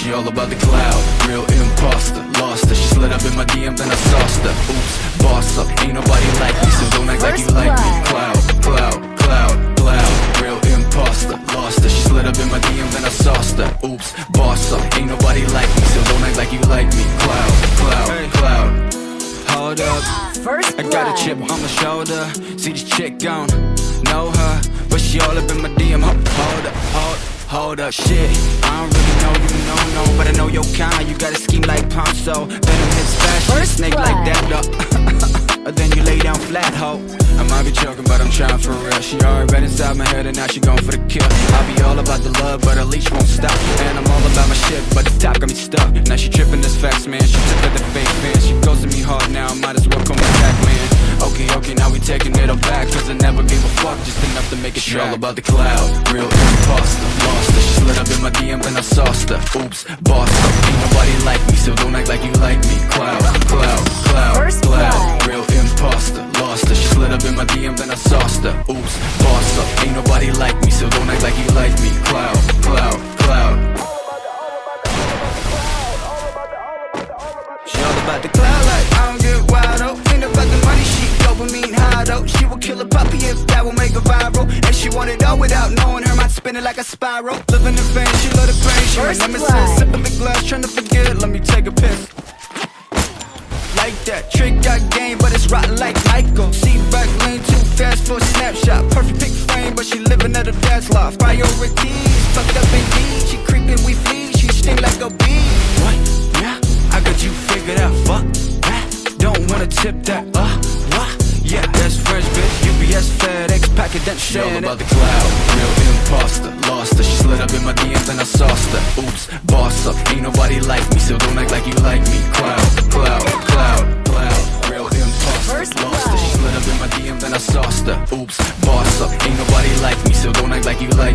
She all about the cloud, real imposter. Lost her, she slid up in my DM, then I sauced her. Oops, boss up, ain't nobody like me, so don't act like you like me. Cloud, cloud, cloud, cloud, real imposter. Lost her, she slid up in my DM, then I sauced her. Oops, boss up, ain't nobody like me, so don't act like you like me. Cloud, cloud, cloud. Hold up, I got a chip on my shoulder. See this chick gone, know her, but she all up in my DM. Hold up, shit, I don't really know you, no, but I know your kind. You got a scheme like Ponzo, venom hits fast, snake like that, though. Then you lay down flat, ho. I might be joking, but I'm trying for real. She already been inside my head and now she going for the kill. I'll be all about the love, but her leash won't stop. And I'm all about my shit, but the top got me stuck. Now she tripping this facts, man. She took out the fake fans. She goes to me hard now, I might as well call me back, man. Okay, now we taking it all back, cause I never gave a fuck, just enough to make it track. She all about the cloud, real imposter. Lost her, she slid up in my DM, then I sauced her. Oops, boss up, ain't nobody like me, so don't act like you like me. Cloud, cloud, cloud, cloud, real imposter. Lost her, she slid up in my DM, then I sauced her. Oops, boss up, ain't nobody like me, so don't act like you like me. Cloud, cloud, cloud. She all about the cloud, like I don't get wild, oh. Ain't about the money, she dopamine high, though. She will kill a puppy if that will make her viral. And she want it all without knowing her mind spinning like a spiral. Living in vain, she love the pain. She remembers sipping the glass, trying to forget. Let me take a piss. Like that, trick got game, but it's rotten like Michael. See back lane too fast for a snapshot. Perfect pick frame, but she living at her dad's loft. Priorities, fucked up indeed. She creeping, we flee. She sting like a bee. What? Yeah, I got you figured out. Fuck that. Don't wanna tip that. What? Yeah, that's French bitch. UPS, FedEx, packet that shit. She all about the cloud, real imposter. Lost her, she slid up in my DMs and I sauced her. Oops, boss up, ain't nobody like me, so don't act like you like me. Cloud, cloud, cloud, cloud, real imposter. Lost her, she slid up in my DMs and I sauced her. Oops, boss up, ain't nobody like me, so don't act like you like